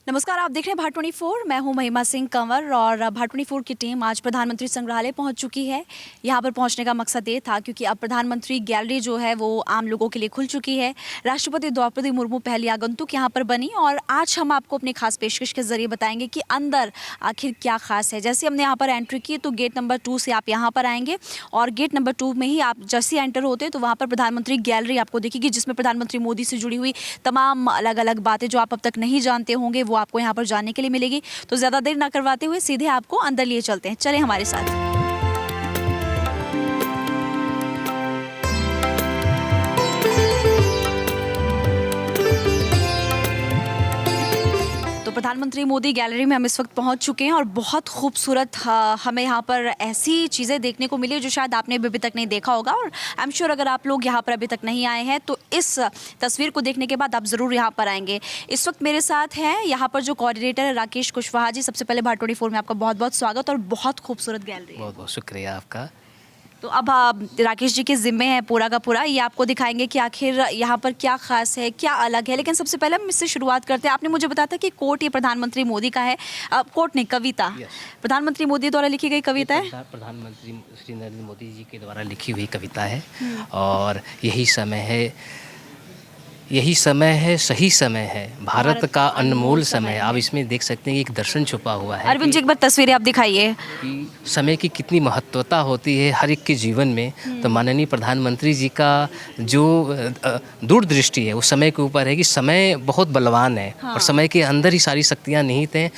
नमस्कार, आप देख रहे हैं भारत 24। मैं हूं महिमा सिंह कंवर और भारत 24 की टीम आज प्रधानमंत्री संग्रहालय पहुंच चुकी है। यहां पर पहुंचने का मकसद ये था क्योंकि अब प्रधानमंत्री गैलरी जो है वो आम लोगों के लिए खुल चुकी है। राष्ट्रपति द्रौपदी मुर्मू पहली आगंतुक यहां पर बनी और आज हम आपको अपनी खास पेशकश के जरिए बताएंगे कि अंदर आखिर क्या खास है। जैसे हमने यहाँ पर एंट्री की तो गेट नंबर 2 से आप यहाँ पर आएंगे और गेट नंबर 2 में ही आप जैसे एंटर होते हैं तो वहाँ पर प्रधानमंत्री गैलरी आपको दिखेगी, जिसमें प्रधानमंत्री मोदी से जुड़ी हुई तमाम अलग अलग बातें जो आप अब तक नहीं जानते होंगे वो आपको यहाँ पर जानने के लिए मिलेगी। तो ज़्यादा देर ना करवाते हुए सीधे आपको अंदर लिए चलते हैं। चलें हमारे साथ। तो प्रधानमंत्री मोदी गैलरी में हम इस वक्त पहुंच चुके हैं और बहुत खूबसूरत हमें यहाँ पर ऐसी चीज़ें देखने को मिली जो शायद आपने अभी तक नहीं देखा होगा। और आई एम श्योर अगर आप लोग यहाँ पर अभी तक नहीं आए हैं तो इस तस्वीर को देखने के बाद आप ज़रूर यहाँ पर आएंगे। इस वक्त मेरे साथ हैं यहाँ पर जो कोऑर्डिनेटर है राकेश कुशवाहा जी। सबसे पहले भारत 24 में आपका बहुत बहुत स्वागत और बहुत खूबसूरत गैलरी। बहुत बहुत शुक्रिया आपका। तो अब राकेश जी के ज़िम्मे है पूरा का पूरा, ये आपको दिखाएंगे कि आखिर यहाँ पर क्या खास है, क्या अलग है। लेकिन सबसे पहले हम इससे शुरुआत करते हैं। आपने मुझे बताया था कि कोट ये प्रधानमंत्री मोदी का है। कोट नहीं, कविता प्रधानमंत्री मोदी द्वारा लिखी गई कविता है। प्रधानमंत्री श्री नरेंद्र मोदी जी के द्वारा लिखी हुई कविता है और यही समय है, सही समय है, भारत का अनमोल समय। आप इसमें देख सकते हैं कि एक दर्शन छुपा हुआ है। अरविंद जी एक बार तस्वीरें आप दिखाइए कि समय की कितनी महत्वता होती है हर एक के जीवन में। तो माननीय प्रधानमंत्री जी का जो दूरदृष्टि है वो समय के ऊपर है कि समय बहुत बलवान है और समय के अंदर ही सारी शक्तियाँ निहित हैं।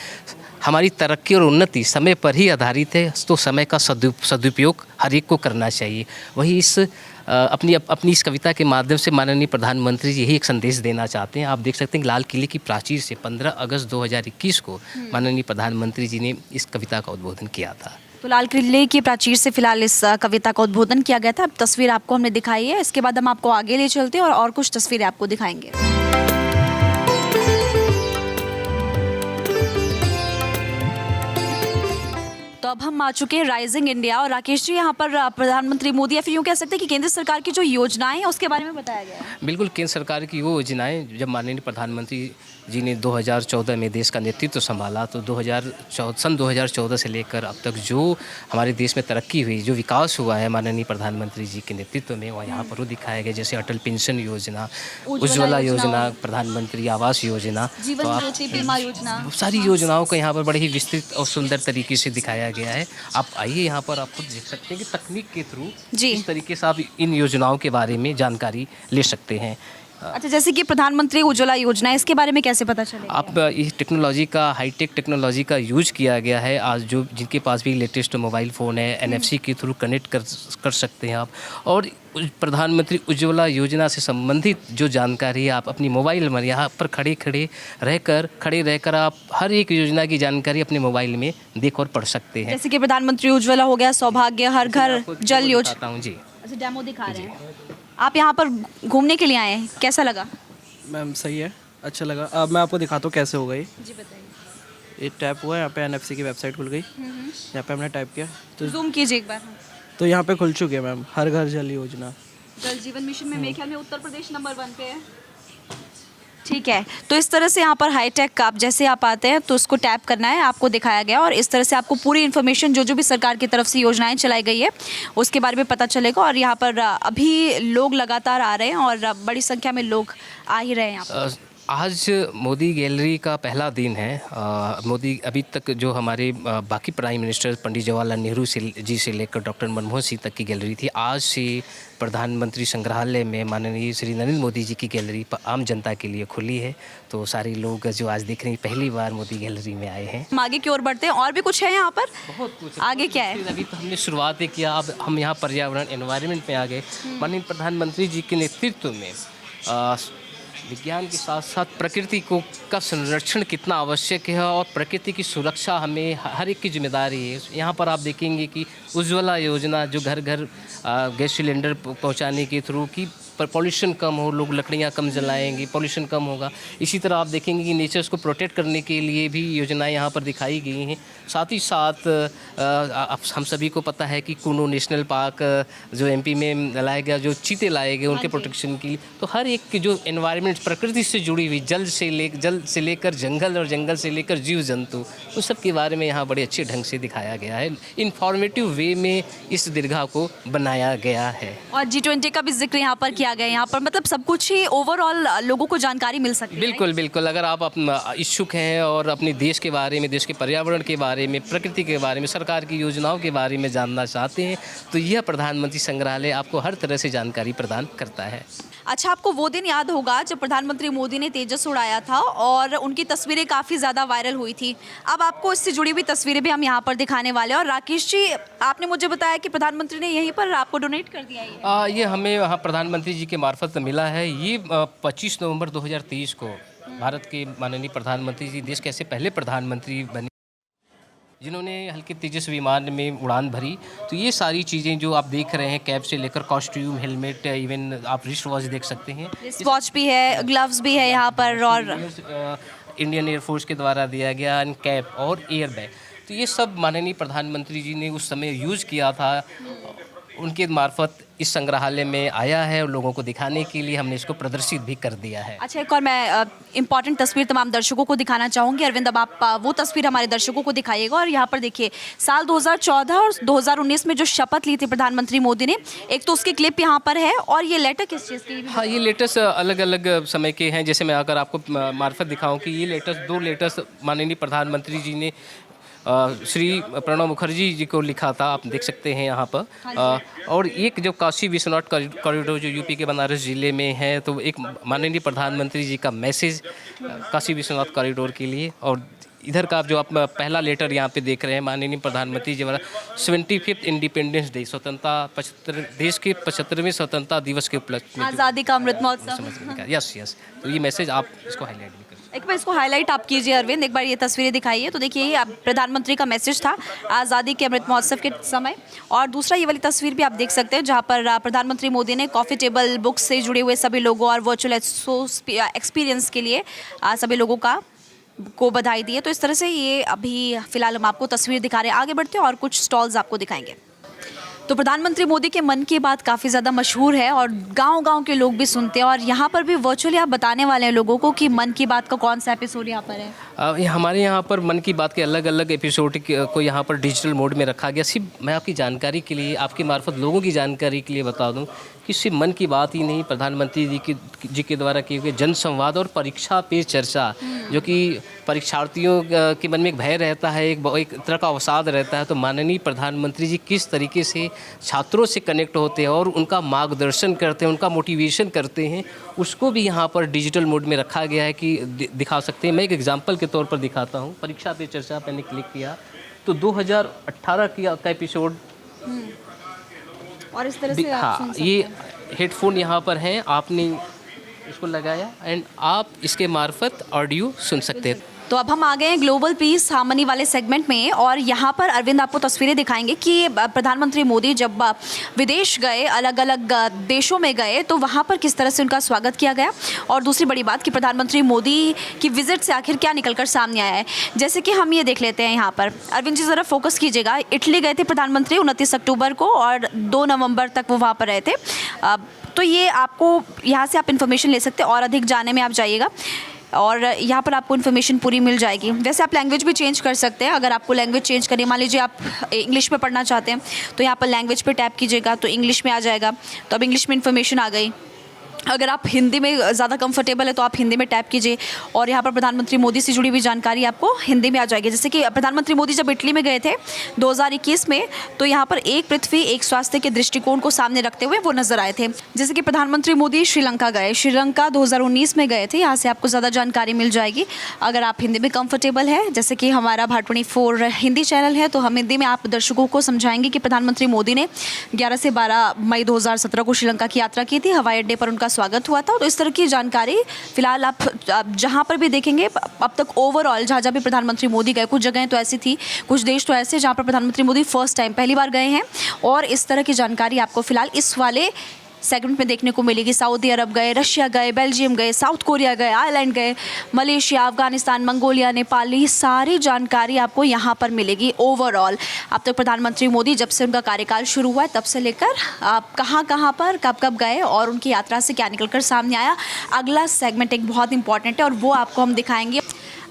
हमारी तरक्की और उन्नति समय पर ही आधारित है, तो समय का सदुपयोग हर एक को करना चाहिए। वही इस अपनी इस कविता के माध्यम से माननीय प्रधानमंत्री जी यही एक संदेश देना चाहते हैं। आप देख सकते हैं कि लाल किले की प्राचीर से 15 अगस्त 2021 को माननीय प्रधानमंत्री जी ने इस कविता का उद्बोधन किया था। तो लाल किले की प्राचीर से फिलहाल इस कविता का उद्बोधन किया गया था। अब तस्वीर आपको हमने दिखाई है, इसके बाद हम आपको आगे ले चलते हैं और कुछ तस्वीरें आपको दिखाएंगे। तो अब हम आ चुके हैं राइजिंग इंडिया और राकेश जी यहाँ पर प्रधानमंत्री मोदी या फिर यूँ कह सकते हैं कि केंद्र सरकार की जो योजनाएं हैं उसके बारे में बताया गया है। बिल्कुल, केंद्र सरकार की वो योजनाएं जब माननीय प्रधानमंत्री जी ने 2014 में देश का नेतृत्व संभाला तो सन 2014 से लेकर अब तक जो हमारे देश में तरक्की हुई, जो विकास हुआ है माननीय प्रधानमंत्री जी के नेतृत्व में, वह यहाँ पर वो दिखाया गया। जैसे अटल पेंशन योजना, उज्ज्वला योजना, प्रधानमंत्री आवास योजना, जीवन ज्योति बीमा योजना, सारी योजनाओं को यहाँ पर बड़े ही विस्तृत और सुंदर तरीके से दिखाया गया है। आप आइए, यहाँ पर आप खुद देख सकते हैं कि तकनीक के थ्रू इस तरीके से आप इन योजनाओं के बारे में जानकारी ले सकते हैं। अच्छा, जैसे कि प्रधानमंत्री उज्ज्वला योजना है, इसके बारे में कैसे पता चलेगा? आप इस टेक्नोलॉजी का, हाईटेक टेक्नोलॉजी का यूज किया गया है। आज जो जिनके पास भी लेटेस्ट मोबाइल फ़ोन है, NFC के थ्रू कनेक्ट कर सकते हैं आप, और प्रधानमंत्री उज्ज्वला योजना से संबंधित जो जानकारी है आप अपनी मोबाइल में यहाँ पर खड़े रहकर आप हर एक योजना की जानकारी अपने मोबाइल में देख और पढ़ सकते हैं। जैसे कि प्रधानमंत्री उज्ज्वला हो गया, सौभाग्य हर घर जल योजना। जी, अच्छा, डेमो दिखा रहे हैं। आप यहाँ पर घूमने के लिए आए हैं, कैसा लगा? मैम सही है, अच्छा लगा। अब मैं आपको दिखाता हूँ कैसे होगा ये। जी बताइए। ये टैप हुआ है, यहाँ पे NFC की वेबसाइट खुल गई। यहाँ पे हमने टाइप किया तो जूम कीजिए एक बार। तो यहाँ पे खुल चुकी है मैम, हर घर जल योजना। जल जीवन मिशन में मेरे ख्याल में उत्तर प्रदेश नंबर 1 पे है। ठीक है, तो इस तरह से यहाँ पर हाईटेक आप जैसे आप आते हैं तो उसको टैप करना है, आपको दिखाया गया और इस तरह से आपको पूरी इन्फॉर्मेशन जो भी सरकार की तरफ से योजनाएं चलाई गई है उसके बारे में पता चलेगा। और यहाँ पर अभी लोग लगातार आ रहे हैं और बड़ी संख्या में लोग आ ही रहे हैं यहाँ पर। आज मोदी गैलरी का पहला दिन है। मोदी अभी तक जो हमारे बाकी प्राइम मिनिस्टर पंडित जवाहरलाल नेहरू जी से लेकर डॉक्टर मनमोहन सिंह तक की गैलरी थी, आज से प्रधानमंत्री संग्रहालय में माननीय श्री नरेंद्र मोदी जी की गैलरी आम जनता के लिए खुली है। तो सारे लोग जो आज देख रहे हैं पहली बार मोदी गैलरी में आए हैं। हम आगे की ओर बढ़ते हैं, और भी कुछ है यहाँ पर? बहुत कुछ आगे क्या है? अभी तो हमने शुरुआत ही किया, अब हम यहाँ पर्यावरण एनवायरनमेंट में आ गए। माननीय प्रधानमंत्री जी के नेतृत्व में विज्ञान के साथ साथ प्रकृति का संरक्षण कितना आवश्यक है और प्रकृति की सुरक्षा हमें हर एक की जिम्मेदारी है। यहाँ पर आप देखेंगे कि उज्ज्वला योजना जो घर घर गैस सिलेंडर पहुँचाने के थ्रू की पर पॉल्यूशन कम हो, लोग लकड़ियाँ कम जलाएंगे, पॉल्यूशन कम होगा। इसी तरह आप देखेंगे कि नेचर्स को प्रोटेक्ट करने के लिए भी योजनाएं यहाँ पर दिखाई गई हैं। साथ ही साथ हम सभी को पता है कि कुनो नेशनल पार्क जो एमपी में लाया गया, जो चीते लाए गए उनके प्रोटेक्शन की, तो हर एक की जो एनवायरनमेंट प्रकृति से जुड़ी हुई, जल से लेकर जंगल और जंगल से लेकर जीव जंतु, उन सब के बारे में यहाँ बड़े अच्छे ढंग से दिखाया गया है। इंफॉर्मेटिव वे में इस दीर्घा को बनाया गया है। और G20 का भी जिक्र यहाँ पर किया गया है। यहाँ पर मतलब सब कुछ ही ओवरऑल लोगों को जानकारी मिल सकती है। बिल्कुल बिल्कुल, अगर आप इच्छुक हैं और अपने देश के बारे में, देश के पर्यावरण के बारे में, प्रकृति के बारे में, सरकार की योजनाओं के बारे में जानना चाहते हैं तो यह प्रधानमंत्री संग्रहालय आपको हर तरह से जानकारी प्रदान करता है। अच्छा, आपको वो दिन याद होगा जब प्रधानमंत्री मोदी ने तेजस उड़ाया था और उनकी तस्वीरें काफ़ी ज़्यादा वायरल हुई थी। अब आपको इससे जुड़ी हुई तस्वीरें भी हम यहाँ पर दिखाने वाले हैं। और राकेश जी, आपने मुझे बताया कि प्रधानमंत्री ने यहीं पर आपको डोनेट कर दिया है। ये हमें वहाँ प्रधानमंत्री जी के मार्फत मिला है। ये 25 नवंबर 2023 को भारत के माननीय प्रधानमंत्री जी, देश के ऐसे पहले प्रधानमंत्री बने जिन्होंने हल्के तेजस विमान में उड़ान भरी। तो ये सारी चीज़ें जो आप देख रहे हैं, कैप से लेकर कॉस्ट्यूम, हेलमेट, इवन आप रिस्ट वॉच देख सकते हैं, रिस्ट वॉच भी है, ग्लव्स भी है यहाँ पर, और इंडियन एयरफोर्स के द्वारा दिया गया कैप और एयर बैग, तो ये सब माननीय प्रधानमंत्री जी ने उस समय यूज़ किया था। उनके मार्फत इस संग्रहालय में आया है और लोगों को दिखाने के लिए हमने इसको प्रदर्शित भी कर दिया है। अच्छा, एक और मैं इम्पॉर्टेंट तस्वीर तमाम दर्शकों को दिखाना चाहूँगी। अरविंद, अब आप वो तस्वीर हमारे दर्शकों को दिखाइएगा। और यहाँ पर देखिए, साल 2014 और 2019 में जो शपथ ली थी प्रधानमंत्री मोदी ने, एक तो उसकी क्लिप यहाँ पर है, और ये लेटर किस चीज़ की? हाँ, ये लेटर्स अलग अलग समय के हैं। जैसे मैं अगर आपको मार्फत दिखाऊँ कि ये लेटर्स, 2 लेटर्स माननीय प्रधानमंत्री जी ने श्री प्रणब मुखर्जी जी को लिखा था, आप देख सकते हैं यहाँ पर। और एक जो काशी विश्वनाथ कॉरिडोर जो यूपी के बनारस ज़िले में है, तो एक माननीय प्रधानमंत्री जी का मैसेज काशी विश्वनाथ कॉरिडोर के लिए। और इधर का जो आप पहला लेटर यहाँ पे देख रहे हैं, माननीय प्रधानमंत्री जी द्वारा 75th इंडिपेंडेंस डे, स्वतंत्रता 75 देश के 75वें स्वतंत्रता दिवस के उपलक्ष्य में आज़ादी का अमृत महोत्सव। यस, तो ये मैसेज आप इसको हाईलाइट भी कर। एक बार इसको हाईलाइट आप कीजिए अरविंद, एक बार ये तस्वीरें दिखाइए। तो देखिए, ये प्रधानमंत्री का मैसेज था आज़ादी के अमृत महोत्सव के समय। और दूसरा ये वाली तस्वीर भी आप देख सकते हैं, जहाँ पर प्रधानमंत्री मोदी ने कॉफ़ी टेबल बुक्स से जुड़े हुए सभी लोगों और वर्चुअल एक्सपीरियंस के लिए सभी लोगों को बधाई दी है। तो इस तरह से ये अभी फ़िलहाल हम आपको तस्वीर दिखा रहे हैं। आगे बढ़ते हैं और कुछ स्टॉल्स आपको दिखाएंगे। तो प्रधानमंत्री मोदी के मन की बात काफ़ी ज़्यादा मशहूर है और गांव-गांव के लोग भी सुनते हैं। और यहाँ पर भी वर्चुअली आप बताने वाले हैं लोगों को कि मन की बात का कौन सा एपिसोड यहाँ पर है। हमारे यहाँ पर मन की बात के अलग अलग एपिसोड को यहाँ पर डिजिटल मोड में रखा गया। सिर्फ मैं आपकी जानकारी के लिए, आपके मार्फत लोगों की जानकारी के लिए बता दूँ कि सिर्फ मन की बात ही नहीं, प्रधानमंत्री जी के द्वारा किए गए जन संवाद और परीक्षा पे चर्चा, जो कि परीक्षार्थियों के मन में एक भय रहता है, एक तरह का अवसाद रहता है, तो माननीय प्रधानमंत्री जी किस तरीके से छात्रों से कनेक्ट होते हैं और उनका मार्गदर्शन करते हैं, उनका मोटिवेशन करते हैं, उसको भी यहाँ पर डिजिटल मोड में रखा गया है कि दिखा सकते हैं। मैं एक एग्जांपल के तौर पर दिखाता हूँ। परीक्षा पे चर्चा मैंने क्लिक किया तो 2018 का एपिसोड, और इस तरह से आप सुन सकते हैं। ये हेडफोन यहाँ पर हैं, आपने इसको लगाया एंड आप इसके मार्फत ऑडियो सुन सकते हैं। तो अब हम आ गए हैं ग्लोबल पीस हार्मनी वाले सेगमेंट में, और यहाँ पर अरविंद आपको तस्वीरें दिखाएंगे कि प्रधानमंत्री मोदी जब विदेश गए, अलग अलग देशों में गए, तो वहाँ पर किस तरह से उनका स्वागत किया गया। और दूसरी बड़ी बात कि प्रधानमंत्री मोदी की विजिट से आखिर क्या निकलकर सामने आया है। जैसे कि हम ये देख लेते हैं यहाँ पर, अरविंद जी ज़रा फोकस कीजिएगा। इटली गए थे प्रधानमंत्री 29 अक्टूबर को और 2 नवंबर तक वो वहाँ पर रहे थे। तो ये आपको यहाँ से आप इन्फॉर्मेशन ले सकते हैं और अधिक जाने में आप जाइएगा और यहाँ पर आपको इन्फॉर्मेशन पूरी मिल जाएगी। वैसे आप लैंग्वेज भी चेंज कर सकते हैं। अगर आपको लैंग्वेज चेंज करनी, मान लीजिए आप इंग्लिश में पढ़ना चाहते हैं तो यहाँ पर लैंग्वेज पे टैप कीजिएगा तो इंग्लिश में आ जाएगा। तो अब इंग्लिश में इन्फॉर्मेशन आ गई। अगर आप हिंदी में ज़्यादा कंफर्टेबल है तो आप हिंदी में टैप कीजिए और यहाँ पर प्रधानमंत्री मोदी से जुड़ी हुई जानकारी आपको हिंदी में आ जाएगी। जैसे कि प्रधानमंत्री मोदी जब इटली में गए थे 2021 में, तो यहाँ पर एक पृथ्वी एक स्वास्थ्य के दृष्टिकोण को सामने रखते हुए वो नजर आए थे। जैसे कि प्रधानमंत्री मोदी श्रीलंका गए, श्रीलंका 2019 में गए थे। यहाँ से आपको ज़्यादा जानकारी मिल जाएगी अगर आप हिंदी में कंफर्टेबल है। जैसे कि हमारा भाट24 हिंदी चैनल है तो हम हिंदी में आप दर्शकों को समझाएंगे कि प्रधानमंत्री मोदी ने 11 से 12 मई 2017 को श्रीलंका की यात्रा की थी। हवाई अड्डे पर उनका स्वागत हुआ था। तो इस तरह की जानकारी फिलहाल आप जहाँ पर भी देखेंगे अब तक ओवरऑल जहाँ जहाँ भी प्रधानमंत्री मोदी गए, कुछ जगहें तो ऐसी थी, कुछ देश तो ऐसे जहाँ पर प्रधानमंत्री मोदी फर्स्ट टाइम पहली बार गए हैं और इस तरह की जानकारी आपको फिलहाल इस वाले सेगमेंट में देखने को मिलेगी। सऊदी अरब गए, रशिया गए, बेल्जियम गए, साउथ कोरिया गए, आयरलैंड गए, मलेशिया, अफगानिस्तान, मंगोलिया, नेपाल, ये सारी जानकारी आपको यहाँ पर मिलेगी ओवरऑल। अब तक प्रधानमंत्री मोदी जब से उनका कार्यकाल शुरू हुआ है तब से लेकर आप कहाँ पर कब कब गए और उनकी यात्रा से क्या निकल कर सामने आया, अगला सेगमेंट एक बहुत इंपॉर्टेंट है और वो आपको हम दिखाएंगे।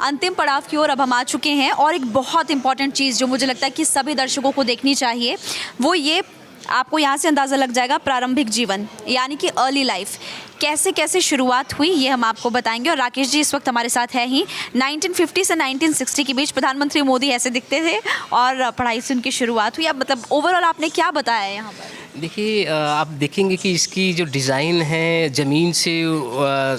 अंतिम पड़ाव की ओर अब हम आ चुके हैं और एक बहुत इंपॉर्टेंट चीज़ जो मुझे लगता है कि सभी दर्शकों को देखनी चाहिए वो ये, आपको यहाँ से अंदाज़ा लग जाएगा प्रारंभिक जीवन यानी कि अर्ली लाइफ कैसे कैसे शुरुआत हुई, ये हम आपको बताएंगे। और राकेश जी इस वक्त हमारे साथ है ही। 1950 से 1960 के बीच प्रधानमंत्री मोदी ऐसे दिखते थे और पढ़ाई से उनकी शुरुआत हुई। अब मतलब ओवरऑल आपने क्या बताया यहाँ पर? देखिए, आप देखेंगे कि इसकी जो डिज़ाइन है ज़मीन से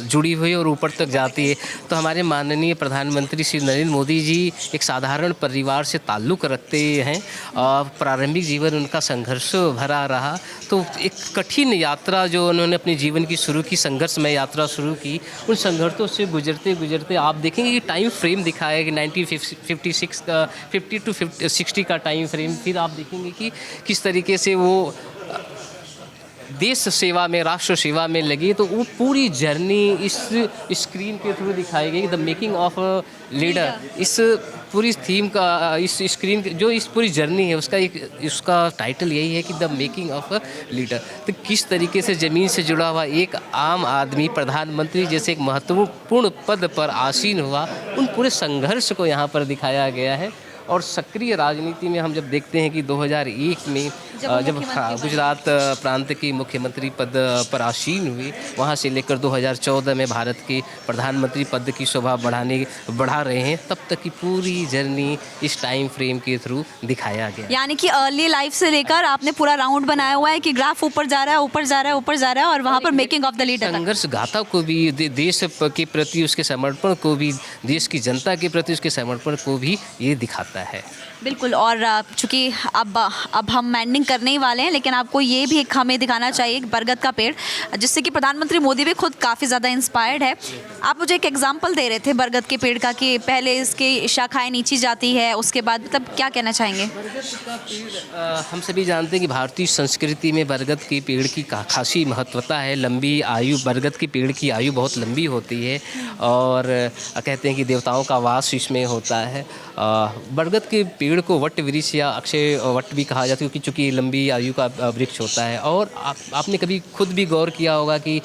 जुड़ी हुई और ऊपर तक जाती है। तो हमारे माननीय प्रधानमंत्री श्री नरेंद्र मोदी जी एक साधारण परिवार से ताल्लुक़ रखते हैं और प्रारंभिक जीवन उनका संघर्ष भरा रहा। तो एक कठिन यात्रा जो उन्होंने अपने जीवन की शुरू की, संघर्षमय यात्रा शुरू की, उन संघर्षों से गुजरते गुजरते आप देखेंगे कि टाइम फ्रेम दिखाया कि 1956 का 50 टू 60 का टाइम फ्रेम। फिर आप देखेंगे कि किस तरीके से वो देश सेवा में, राष्ट्र सेवा में लगी। तो वो पूरी जर्नी इस स्क्रीन के थ्रू दिखाई गई, द मेकिंग ऑफ लीडर। इस पूरी थीम का, इस स्क्रीन जो इस पूरी जर्नी है उसका टाइटल यही है कि the making of a leader. तो किस तरीके से ज़मीन से जुड़ा हुआ एक आम आदमी प्रधानमंत्री जैसे एक महत्वपूर्ण पद पर आसीन हुआ, उन पूरे संघर्ष को यहाँ पर दिखाया गया है। और सक्रिय राजनीति में हम जब देखते हैं कि 2001 में जब गुजरात प्रांत की मुख्यमंत्री पद पर आसीन हुए, वहाँ से लेकर 2014 में भारत के प्रधानमंत्री पद की शोभा बढ़ा रहे हैं, तब तक की पूरी जर्नी इस टाइम फ्रेम के थ्रू दिखाया गया। यानी कि अर्ली लाइफ से लेकर आपने पूरा राउंड बनाया हुआ है कि ग्राफ ऊपर जा रहा है, ऊपर जा रहा है, ऊपर जा रहा है और वहाँ पर मेकिंग ऑफ द लीडर, संघर्ष गाथा को भी, देश के प्रति उसके समर्पण को भी, देश की जनता के प्रति उसके समर्पण को भी ये दिखाता है। बिल्कुल। और चूँकि अब हम एंडिंग करने ही वाले हैं, लेकिन आपको ये भी एक हमें दिखाना चाहिए बरगद का पेड़, जिससे कि प्रधानमंत्री मोदी भी खुद काफ़ी ज़्यादा इंस्पायर्ड है। आप मुझे एक एग्जांपल दे रहे थे बरगद के पेड़ का कि पहले इसकी शाखाएं नीची जाती है, उसके बाद मतलब क्या कहना चाहेंगे? बरगद का पेड़, हम सभी जानते हैं कि भारतीय संस्कृति में बरगद के पेड़ की खासी महत्वता है। लंबी आयु, बरगद के पेड़ की आयु बहुत लंबी होती है और कहते हैं कि देवताओं का वास इसमें होता है। बरगद के पेड़ को वट वृक्ष या अक्षय वट भी कहा जाता है क्योंकि चूँकि लंबी आयु का वृक्ष होता है। और आपने कभी खुद भी गौर किया होगा कि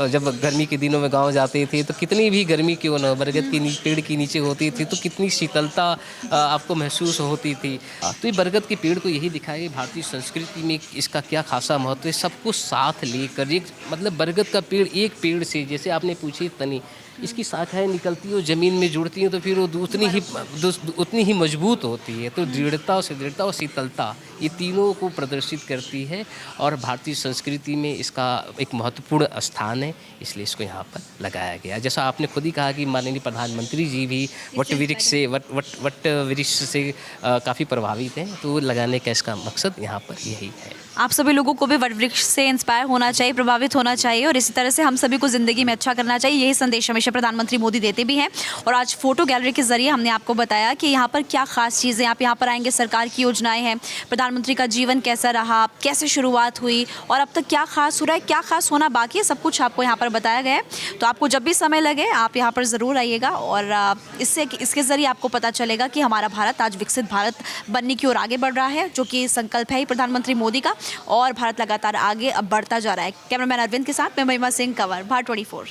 जब गर्मी के दिनों में गांव जाते थे तो कितनी भी गर्मी क्यों न, बरगद के पेड़ के नीचे होती थी तो कितनी शीतलता आपको महसूस होती थी। तो ये बरगद के पेड़ को यही दिखाया कि भारतीय संस्कृति में इसका क्या खासा महत्व है। सबको साथ लेकर, एक मतलब बरगद का पेड़, एक पेड़ से, जैसे आपने पूछी तनी, इसकी शाखाएं निकलती हैं और ज़मीन में जुड़ती हैं तो फिर वो उतनी ही मजबूत होती है। तो दृढ़ता और शीतलता, ये तीनों को प्रदर्शित करती है और भारतीय संस्कृति में इसका एक महत्वपूर्ण स्थान है, इसलिए इसको यहाँ पर लगाया गया। जैसा आपने खुद ही कहा कि माननीय प्रधानमंत्री जी भी वट वृक्ष से काफ़ी प्रभावित हैं, तो लगाने का इसका मकसद यहाँ पर यही है। आप सभी लोगों को भी वट वृक्ष से इंस्पायर होना चाहिए, प्रभावित होना चाहिए और इसी तरह से हम सभी को ज़िंदगी में अच्छा करना चाहिए। यही संदेश हमेशा प्रधानमंत्री मोदी देते भी हैं। और आज फोटो गैलरी के जरिए हमने आपको बताया कि यहाँ पर क्या खास चीज़ें, आप यहाँ पर आएंगे, सरकार की योजनाएं हैं, प्रधानमंत्री का जीवन कैसा रहा, कैसे शुरुआत हुई और अब तक क्या खास हो रहा है, क्या खास होना बाकी है, सब कुछ आपको यहाँ पर बताया गया है। तो आपको जब भी समय लगे आप यहाँ पर ज़रूर आइएगा और इसके ज़रिए आपको पता चलेगा कि हमारा भारत आज विकसित भारत बनने की ओर आगे बढ़ रहा है, जो कि संकल्प है प्रधानमंत्री मोदी का, और भारत लगातार आगे अब बढ़ता जा रहा है। कैमरामैन अरविंद के साथ मैं महिमा सिंह कंवर, भारत 24।